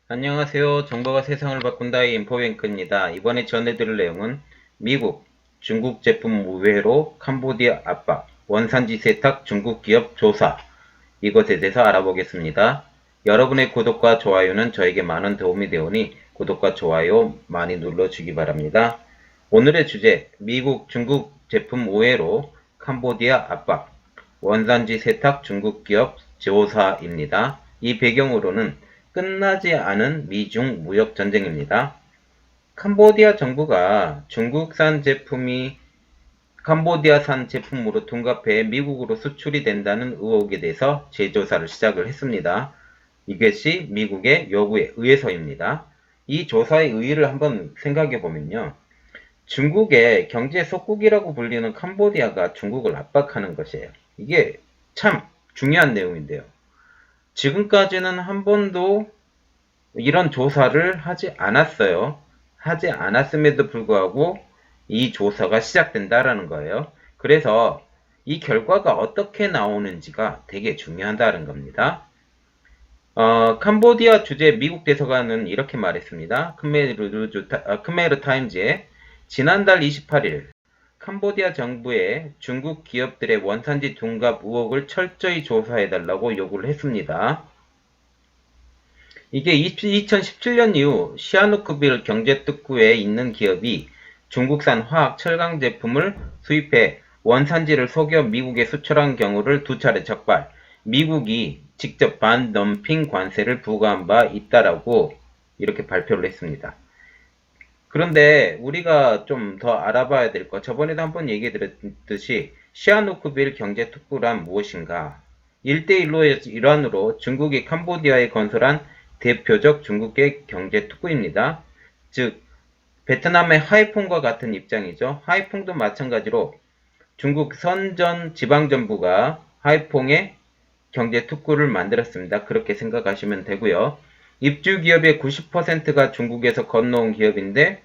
안녕하세요. 정보가 세상을 바꾼다의 인포뱅크입니다. 이번에 전해드릴 내용은 미국, 중국 제품 우회로 캄보디아 압박, 원산지 세탁 중국 기업 조사, 이것에 대해서 알아보겠습니다. 여러분의 구독과 좋아요는 저에게 많은 도움이 되오니 구독과 좋아요 많이 눌러주기 바랍니다. 오늘의 주제, 미국, 중국 제품 우회로 캄보디아 압박, 원산지 세탁 중국 기업 조사입니다. 이 배경으로는 끝나지 않은 미중 무역 전쟁입니다. 캄보디아 정부가 중국산 제품이 캄보디아산 제품으로 둔갑해 미국으로 수출이 된다는 의혹에 대해서 재조사를 시작을 했습니다. 이것이 미국의 요구에 의해서입니다. 이 조사의 의의를 한번 생각해 보면요. 중국의 경제 속국이라고 불리는 캄보디아가 중국을 압박하는 것이에요. 이게 참 중요한 내용인데요. 지금까지는 한 번도 이런 조사를 하지 않았어요. 하지 않았음에도 불구하고 이 조사가 시작된다라는 거예요. 그래서 이 결과가 어떻게 나오는지가 되게 중요하다는 겁니다. 캄보디아 주재 미국 대사관은 이렇게 말했습니다. khmer 타임즈에 지난달 28일 캄보디아 정부에 중국 기업들의 원산지 둔갑 의혹을 철저히 조사해달라고 요구를 했습니다. 이게 2017년 이후 시아누크빌 경제특구에 있는 기업이 중국산 화학 철강 제품을 수입해 원산지를 속여 미국에 수출한 경우를 두 차례 적발, 미국이 직접 반덤핑 관세를 부과한 바 있다라고 이렇게 발표를 했습니다. 그런데 우리가 좀 더 알아봐야 될 거, 저번에도 한번 얘기 드렸듯이 시아누크빌 경제특구란 무엇인가? 1대1로 일환으로 중국이 캄보디아에 건설한 대표적 중국계 경제특구입니다. 즉, 베트남의 하이퐁과 같은 입장이죠. 하이퐁도 마찬가지로 중국 선전 지방정부가 하이퐁의 경제특구를 만들었습니다. 그렇게 생각하시면 되고요. 입주 기업의 90%가 중국에서 건너온 기업인데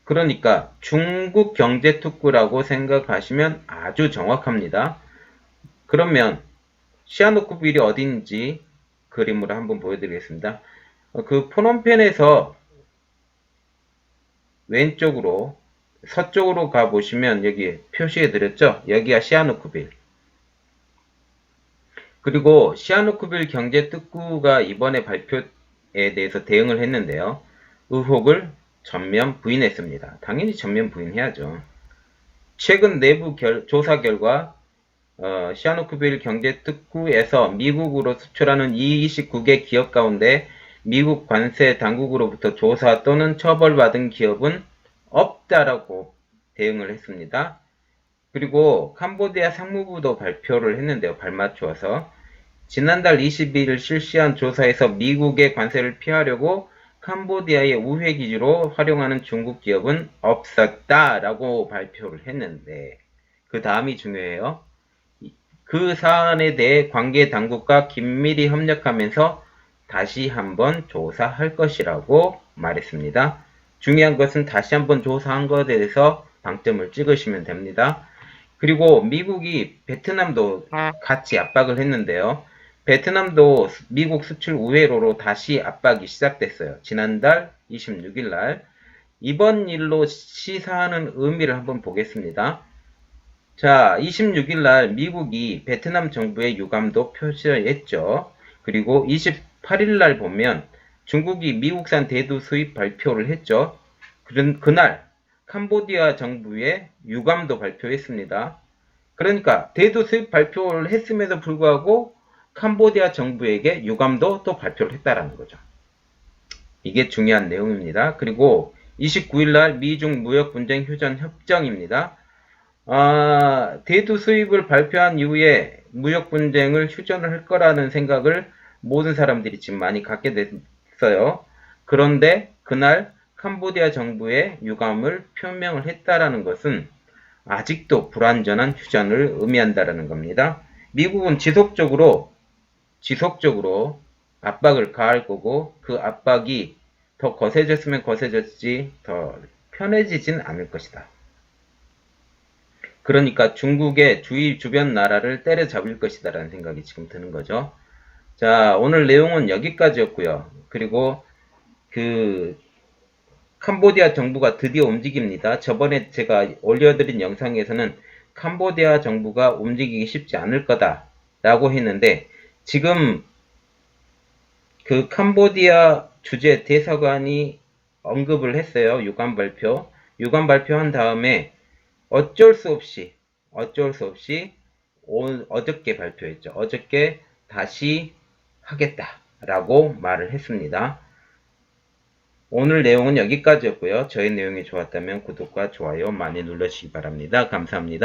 그러니까 중국 경제특구라고 생각하시면 아주 정확합니다. 그러면 시아누크빌이 어딘지 그림으로 한번 보여드리겠습니다. 그 푸놈펜에서 왼쪽으로 서쪽으로 가보시면 여기 표시해드렸죠? 여기가 시아누크빌. 그리고 시아누크빌 경제특구가 이번에 발표에 대해서 대응을 했는데요. 의혹을 전면 부인했습니다. 당연히 전면 부인해야죠. 최근 내부 조사 결과 시아누크빌 경제특구에서 미국으로 수출하는 29개 기업 가운데 미국 관세 당국으로부터 조사 또는 처벌받은 기업은 없다라고 대응을 했습니다. 그리고 캄보디아 상무부도 발표를 했는데요. 발맞추어서 지난달 22일 실시한 조사에서 미국의 관세를 피하려고 캄보디아의 우회 기지로 활용하는 중국 기업은 없었다라고 발표를 했는데 그 다음이 중요해요. 그 사안에 대해 관계 당국과 긴밀히 협력하면서 다시 한번 조사할 것이라고 말했습니다. 중요한 것은 다시 한번 조사한 것에 대해서 방점을 찍으시면 됩니다. 그리고 미국이 베트남도 같이 압박을 했는데요. 베트남도 미국 수출 우회로로 다시 압박이 시작됐어요. 지난달 26일 날. 이번 일로 시사하는 의미를 한번 보겠습니다. 자, 26일 날 미국이 베트남 정부의 유감도 표시했죠. 그리고 28일 날 보면 중국이 미국산 대두 수입 발표를 했죠. 그날 캄보디아 정부의 유감도 발표했습니다. 그러니까 대두 수입 발표를 했음에도 불구하고 캄보디아 정부에게 유감도 또 발표를 했다라는 거죠. 이게 중요한 내용입니다. 그리고 29일 날 미중 무역 분쟁 휴전 협정입니다. 대두 수입을 발표한 이후에 무역 분쟁을 휴전을 할 거라는 생각을 모든 사람들이 지금 많이 갖게 됐어요. 그런데 그날 캄보디아 정부의 유감을 표명을 했다라는 것은 아직도 불완전한 휴전을 의미한다라는 겁니다. 미국은 지속적으로 압박을 가할 거고 그 압박이 더 거세졌으면 거세졌지 더 편해지진 않을 것이다. 그러니까 중국의 주변 나라를 때려잡을 것이다라는 생각이 지금 드는 거죠. 자, 오늘 내용은 여기까지였고요. 그리고 그 캄보디아 정부가 드디어 움직입니다. 저번에 제가 올려드린 영상에서는 캄보디아 정부가 움직이기 쉽지 않을 거다라고 했는데 지금 그 캄보디아 주재 대사관이 언급을 했어요. 유감 발표. 유감 발표한 다음에 어쩔 수 없이 어저께 발표했죠. 어저께 다시 하겠다라고 말을 했습니다. 오늘 내용은 여기까지였고요. 저의 내용이 좋았다면 구독과 좋아요 많이 눌러주시기 바랍니다. 감사합니다.